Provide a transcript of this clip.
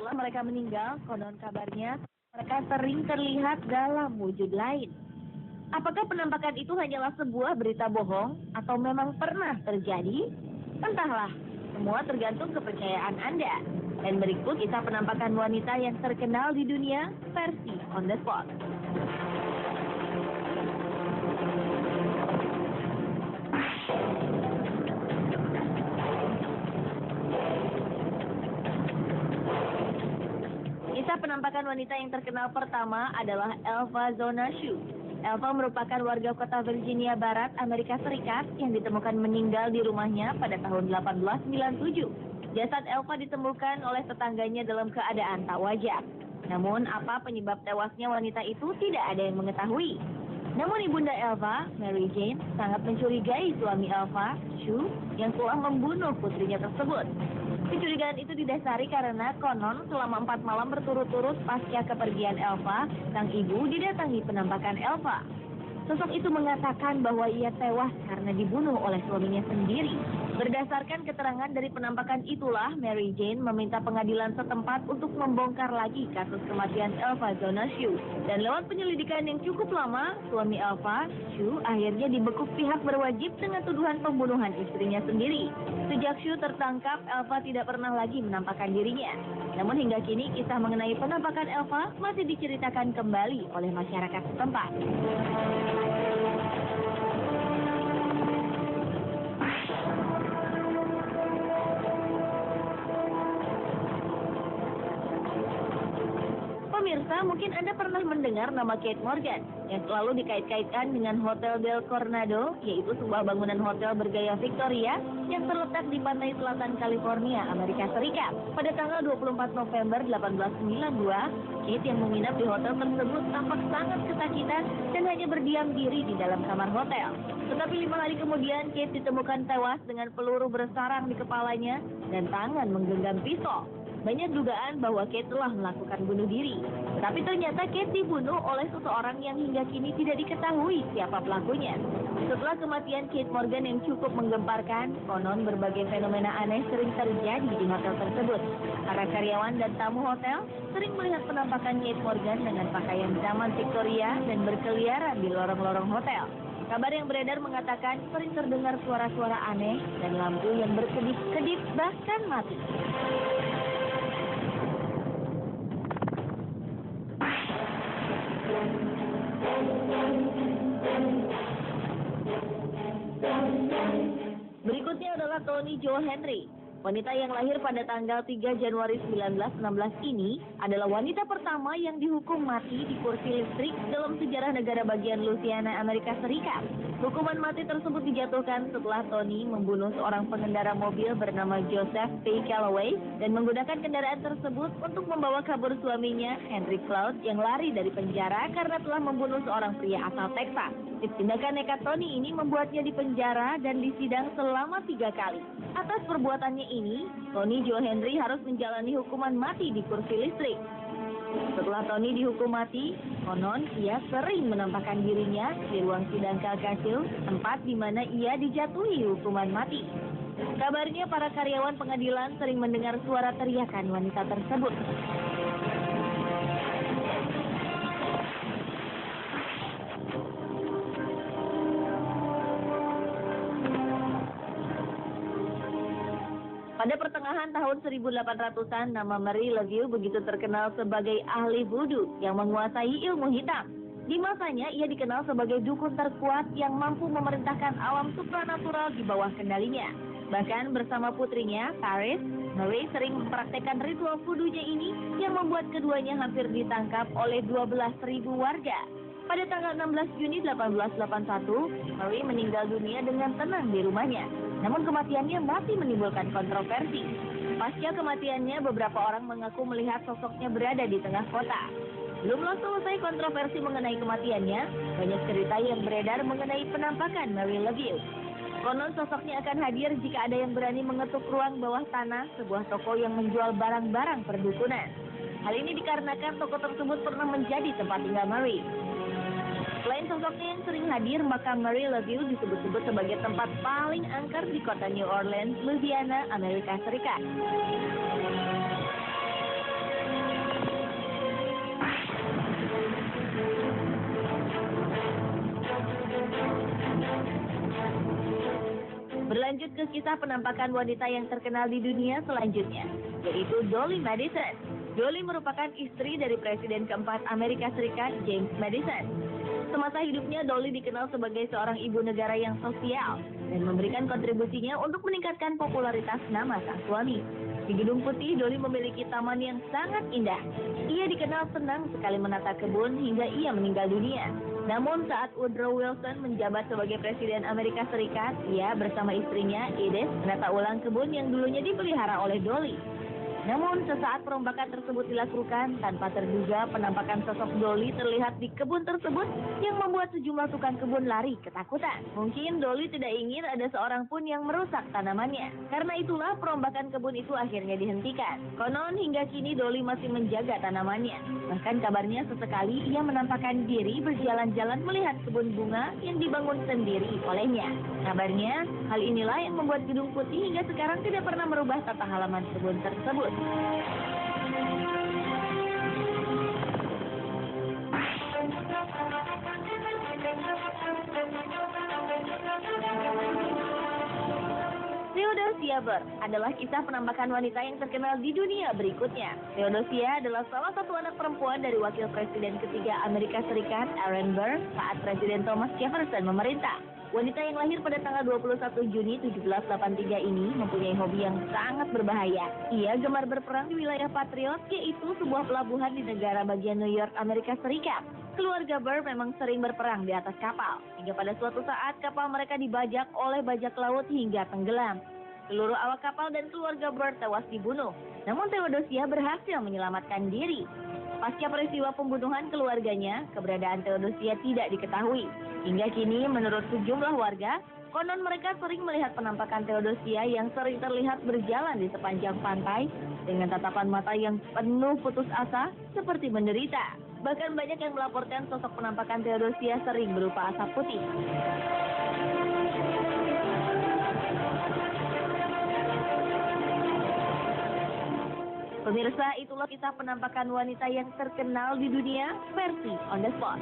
Setelah mereka meninggal, konon kabarnya mereka sering terlihat dalam wujud lain. Apakah penampakan itu hanyalah sebuah berita bohong atau memang pernah terjadi? Entahlah, semua tergantung kepercayaan Anda. Dan berikut kisah penampakan wanita yang terkenal di dunia versi on the spot. Kisah penampakan wanita yang terkenal pertama adalah Elva Zonashu. Elva merupakan warga kota Virginia Barat, Amerika Serikat yang ditemukan meninggal di rumahnya pada tahun 1897. Jasad Elva ditemukan oleh tetangganya dalam keadaan tak wajar. Namun, apa penyebab tewasnya wanita itu tidak ada yang mengetahui. Namun ibunda Elva, Mary Jane, sangat mencurigai suami Elva, Shu, yang telah membunuh putrinya tersebut. Kecurigaan itu didasari karena konon selama 4 malam berturut-turut pasca kepergian Elva, sang ibu didatangi penampakan Elva. Sosok itu mengatakan bahwa ia tewas karena dibunuh oleh suaminya sendiri. Berdasarkan keterangan dari penampakan itulah, Mary Jane meminta pengadilan setempat untuk membongkar lagi kasus kematian Elva Zonashu. Dan lewat penyelidikan yang cukup lama, suami Elva, Shu, akhirnya dibekuk pihak berwajib dengan tuduhan pembunuhan istrinya sendiri. Sejak Shu tertangkap, Elva tidak pernah lagi menampakkan dirinya. Namun hingga kini, kisah mengenai penampakan Elva masih diceritakan kembali oleh masyarakat setempat. Pemirsa, mungkin Anda pernah mendengar nama Kate Morgan yang selalu dikait-kaitkan dengan Hotel Del Coronado, yaitu sebuah bangunan hotel bergaya Victoria yang terletak di pantai selatan California, Amerika Serikat. Pada tanggal 24 November 1892, Kate yang menginap di hotel tersebut tampak sangat kesakitan dan hanya berdiam diri di dalam kamar hotel. Tetapi 5 hari kemudian, Kate ditemukan tewas dengan peluru bersarang di kepalanya dan tangan menggenggam pisau. Banyak dugaan bahwa Kate telah melakukan bunuh diri. Tetapi ternyata Kate dibunuh oleh seseorang yang hingga kini tidak diketahui siapa pelakunya. Setelah kematian Kate Morgan yang cukup menggemparkan, konon berbagai fenomena aneh sering terjadi di hotel tersebut. Para karyawan dan tamu hotel sering melihat penampakan Kate Morgan dengan pakaian zaman Victoria dan berkeliaran di lorong-lorong hotel. Kabar yang beredar mengatakan sering terdengar suara-suara aneh dan lampu yang berkedip-kedip bahkan mati. Berikutnya adalah Toni Jo Henry. Wanita yang lahir pada tanggal 3 Januari 1916 ini adalah wanita pertama yang dihukum mati di kursi listrik dalam sejarah negara bagian Louisiana, Amerika Serikat. Hukuman mati tersebut dijatuhkan setelah Toni membunuh seorang pengendara mobil bernama Joseph P. Calloway dan menggunakan kendaraan tersebut untuk membawa kabur suaminya, Henry Cloud, yang lari dari penjara karena telah membunuh seorang pria asal Texas. Tindakan nekat Toni ini membuatnya dipenjara dan disidang selama 3 kali. Atas perbuatannya ini, Toni Jo Henry harus menjalani hukuman mati di kursi listrik. Setelah Toni dihukum mati, konon ia sering menampakkan dirinya di ruang sidang Calcasieu, tempat di mana ia dijatuhi hukuman mati. Kabarnya para karyawan pengadilan sering mendengar suara teriakan wanita tersebut. Pada pertengahan tahun 1800-an, nama Marie Laveau begitu terkenal sebagai ahli vudu yang menguasai ilmu hitam. Di masanya, ia dikenal sebagai dukun terkuat yang mampu memerintahkan alam supranatural di bawah kendalinya. Bahkan bersama putrinya, Paris, Marie sering mempraktekkan ritual vudunya ini yang membuat keduanya hampir ditangkap oleh 12.000 warga. Pada tanggal 16 Juni 1881, Marie meninggal dunia dengan tenang di rumahnya. Namun kematiannya masih menimbulkan kontroversi. Pasca kematiannya, beberapa orang mengaku melihat sosoknya berada di tengah kota. Belumlah selesai kontroversi mengenai kematiannya, banyak cerita yang beredar mengenai penampakan Marie Laveau. Konon sosoknya akan hadir jika ada yang berani mengetuk ruang bawah tanah sebuah toko yang menjual barang-barang perdukunan. Hal ini dikarenakan toko tersebut pernah menjadi tempat tinggal Marie. Selain sosoknya yang sering hadir, maka Marie Laveau disebut-sebut sebagai tempat paling angker di kota New Orleans, Louisiana, Amerika Serikat. Lanjut ke kisah penampakan wanita yang terkenal di dunia selanjutnya, yaitu Dolly Madison. Dolly merupakan istri dari Presiden keempat Amerika Serikat, James Madison. Semasa hidupnya, Dolly dikenal sebagai seorang ibu negara yang sosial dan memberikan kontribusinya untuk meningkatkan popularitas nama sang suami. Di Gedung Putih, Dolly memiliki taman yang sangat indah. Ia dikenal senang sekali menata kebun hingga ia meninggal dunia. Namun saat Woodrow Wilson menjabat sebagai Presiden Amerika Serikat, ia bersama istrinya, Edith, menata ulang kebun yang dulunya dipelihara oleh Dolly. Namun sesaat perombakan tersebut dilakukan, tanpa terduga penampakan sosok Dolly terlihat di kebun tersebut yang membuat sejumlah tukang kebun lari ketakutan. Mungkin Dolly tidak ingin ada seorang pun yang merusak tanamannya. Karena itulah perombakan kebun itu akhirnya dihentikan. Konon hingga kini Dolly masih menjaga tanamannya. Bahkan kabarnya sesekali ia menampakkan diri berjalan-jalan melihat kebun bunga yang dibangun sendiri olehnya. Kabarnya hal inilah yang membuat Gedung Putih hingga sekarang tidak pernah merubah tata halaman kebun tersebut. Theodosia Burr adalah kisah penampakan wanita yang terkenal di dunia berikutnya. Theodosia adalah salah satu anak perempuan dari wakil presiden ketiga Amerika Serikat, Aaron Burr, saat Presiden Thomas Jefferson memerintah. Wanita yang lahir pada tanggal 21 Juni 1783 ini mempunyai hobi yang sangat berbahaya. Ia gemar berperang di wilayah Patriot, yaitu sebuah pelabuhan di negara bagian New York, Amerika Serikat. Keluarga Burr memang sering berperang di atas kapal, hingga pada suatu saat kapal mereka dibajak oleh bajak laut hingga tenggelam. Seluruh awak kapal dan keluarga Burr tewas dibunuh, namun Theodosia berhasil menyelamatkan diri. Pasca peristiwa pembunuhan keluarganya, keberadaan Theodosia tidak diketahui. Hingga kini, menurut sejumlah warga, konon mereka sering melihat penampakan Theodosia yang sering terlihat berjalan di sepanjang pantai dengan tatapan mata yang penuh putus asa seperti menderita. Bahkan banyak yang melaporkan sosok penampakan Theodosia sering berupa asap putih. Pemirsa, itulah kisah penampakan wanita yang terkenal di dunia versi On The Spot.